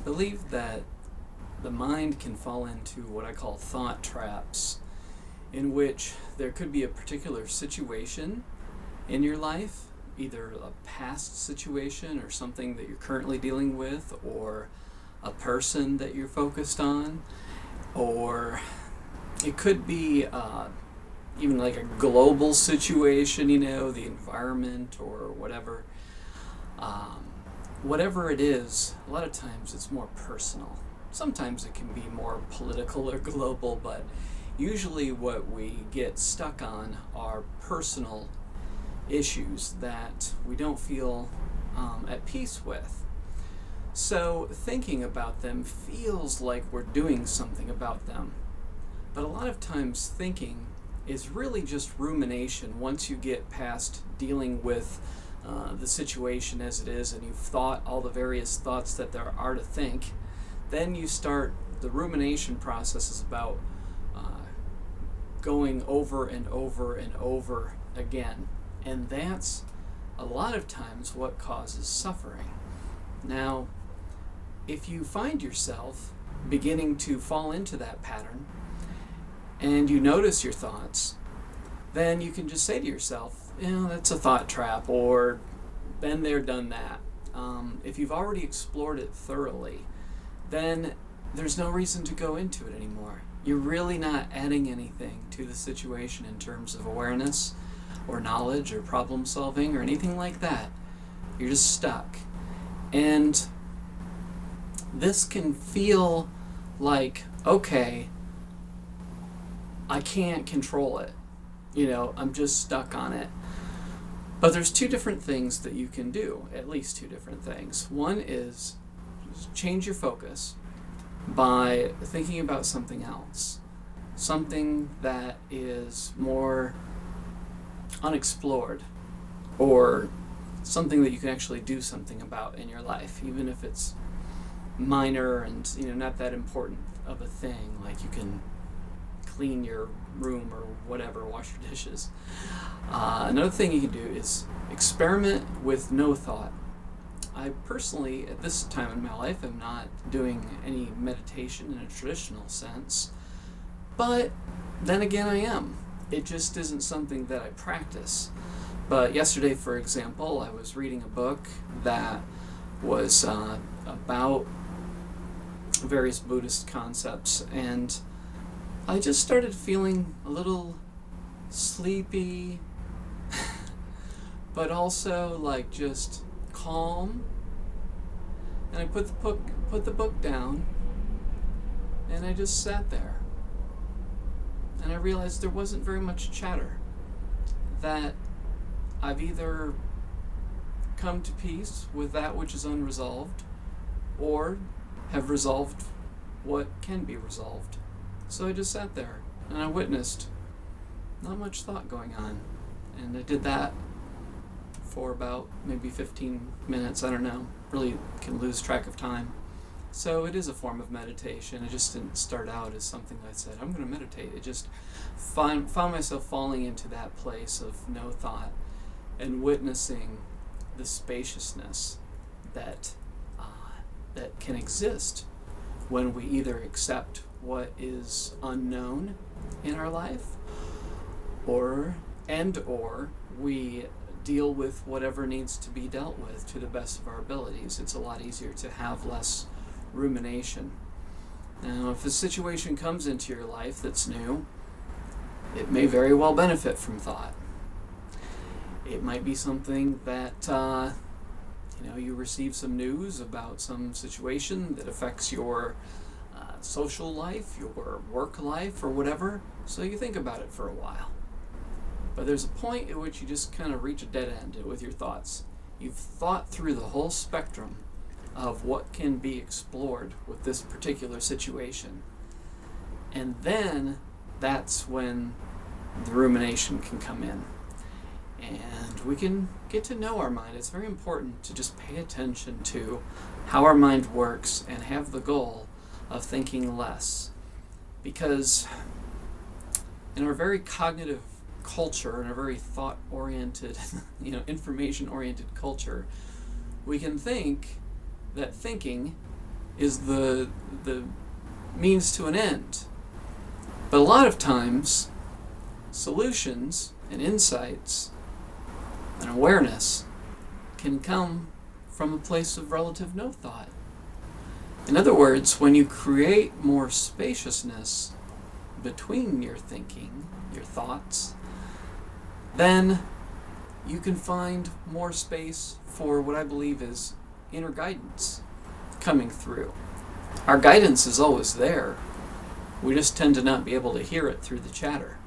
believe that the mind can fall into what I call thought traps, in which there could be a particular situation in your life, either a past situation or something that you're currently dealing with, or a person that you're focused on, or it could be even like a global situation, the environment or whatever. Whatever it is, a lot of times it's more personal. Sometimes it can be more political or global, but usually what we get stuck on are personal issues that we don't feel at peace with. So thinking about them feels like we're doing something about them. But a lot of times thinking is really just rumination. Once you get past dealing with the situation as it is, and you've thought all the various thoughts that there are to think, then you start, the rumination process is about going over and over and over again. And that's a lot of times what causes suffering. Now, if you find yourself beginning to fall into that pattern, and you notice your thoughts, then you can just say to yourself, that's a thought trap, or been there, done that. If you've already explored it thoroughly, then there's no reason to go into it anymore. You're really not adding anything to the situation in terms of awareness or knowledge or problem solving or anything like that. You're just stuck. And this can feel like, okay, I can't control it. I'm just stuck on it. But there's two different things that you can do, at least two different things. One is change your focus by thinking about something else, something that is more unexplored, or something that you can actually do something about in your life, even if it's minor and not that important of a thing, like you can clean your room or whatever, wash your dishes. Another thing you can do is experiment with no thought. I personally, at this time in my life, am not doing any meditation in a traditional sense, but then again I am. It just isn't something that I practice. But yesterday, for example, I was reading a book that was about various Buddhist concepts, and I just started feeling a little sleepy, but also like just calm. And I put the book down, and I just sat there. And I realized there wasn't very much chatter. That I've either come to peace with that which is unresolved, or have resolved what can be resolved. So I just sat there and I witnessed not much thought going on. And I did that for about maybe 15 minutes, I don't know. Really can lose track of time. So it is a form of meditation. It just didn't start out as something I said, I'm going to meditate. It just found myself falling into that place of no thought and witnessing the spaciousness that can exist when we either accept what is unknown in our life, or we deal with whatever needs to be dealt with to the best of our abilities. It's a lot easier to have less rumination. Now, if a situation comes into your life that's new, it may very well benefit from thought. It might be something that you receive some news about some situation that affects your social life, your work life, or whatever, so you think about it for a while. But there's a point at which you just kind of reach a dead end with your thoughts. You've thought through the whole spectrum of what can be explored with this particular situation. And then that's when the rumination can come in. And we can get to know our mind. It's very important to just pay attention to how our mind works and have the goal of thinking less. Because in our very cognitive culture, in a very thought-oriented, information-oriented culture, we can think that thinking is the means to an end. But a lot of times, solutions and insights and awareness can come from a place of relative no thought. In other words, when you create more spaciousness between your thinking, your thoughts, then you can find more space for what I believe is inner guidance coming through. Our guidance is always there. We just tend to not be able to hear it through the chatter.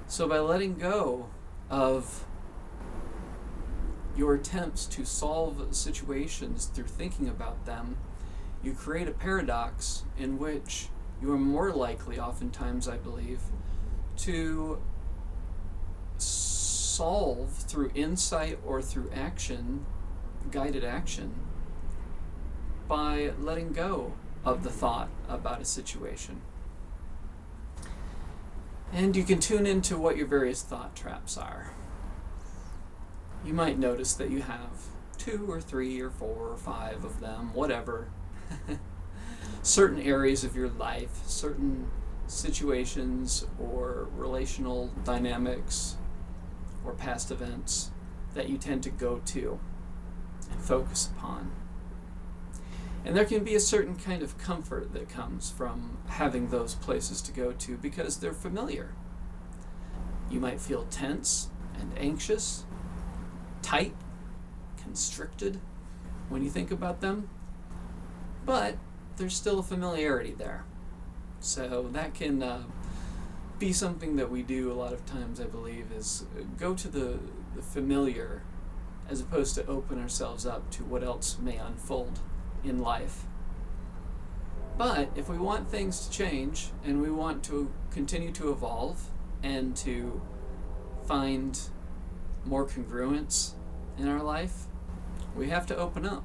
So by letting go of your attempts to solve situations through thinking about them, you create a paradox in which you are more likely, oftentimes I believe, to solve through insight or through action, guided action, by letting go of the thought about a situation. And you can tune into what your various thought traps are. You might notice that you have 2 or 3 or 4 or 5 of them, whatever. Certain areas of your life, certain situations or relational dynamics or past events that you tend to go to and focus upon. And there can be a certain kind of comfort that comes from having those places to go to because they're familiar. You might feel tense and anxious, tight, constricted when you think about them, but there's still a familiarity there. So that can be something that we do a lot of times, I believe, is go to the familiar as opposed to open ourselves up to what else may unfold in life. But if we want things to change and we want to continue to evolve and to find more congruence in our life, we have to open up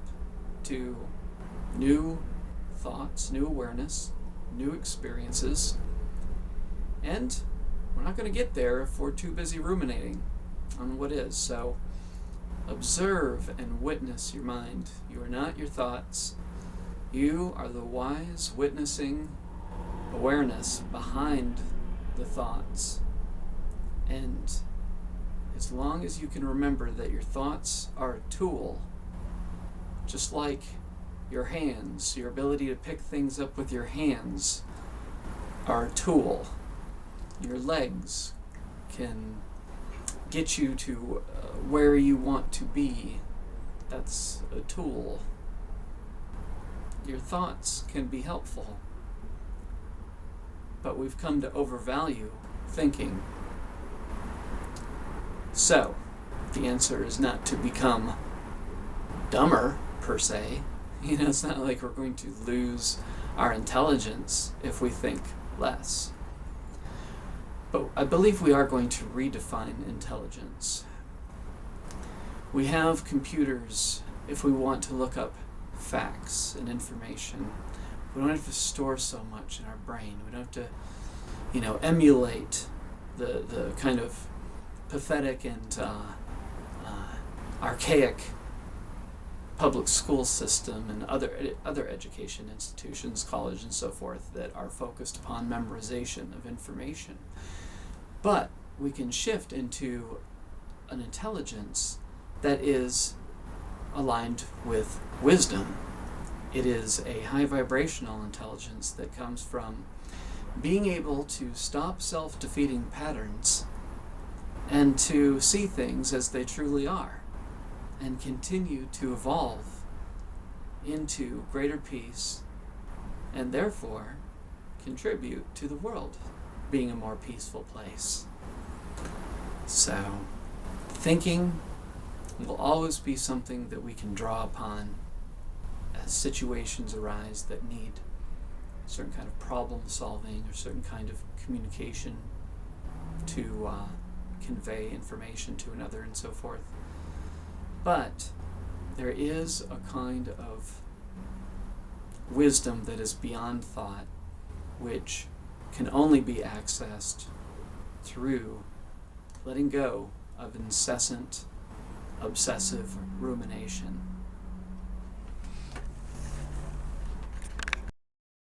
to new thoughts, new awareness, new experiences. And we're not going to get there if we're too busy ruminating on what is. So observe and witness your mind. You are not your thoughts. You are the wise, witnessing awareness behind the thoughts. And as long as you can remember that your thoughts are a tool, just like your hands, your ability to pick things up with your hands are a tool. Your legs can get you to where you want to be. That's a tool. Your thoughts can be helpful, but we've come to overvalue thinking. So, the answer is not to become dumber, per se. It's not like we're going to lose our intelligence if we think less. But I believe we are going to redefine intelligence. We have computers if we want to look up facts and information. We don't have to store so much in our brain. We don't have to, emulate the kind of pathetic and archaic public school system and other education institutions, college and so forth, that are focused upon memorization of information. But we can shift into an intelligence that is aligned with wisdom. It is a high vibrational intelligence that comes from being able to stop self-defeating patterns and to see things as they truly are and continue to evolve into greater peace and therefore contribute to the world being a more peaceful place. So, thinking will always be something that we can draw upon as situations arise that need a certain kind of problem solving or certain kind of communication to convey information to another and so forth. But there is a kind of wisdom that is beyond thought, which can only be accessed through letting go of incessant, obsessive rumination.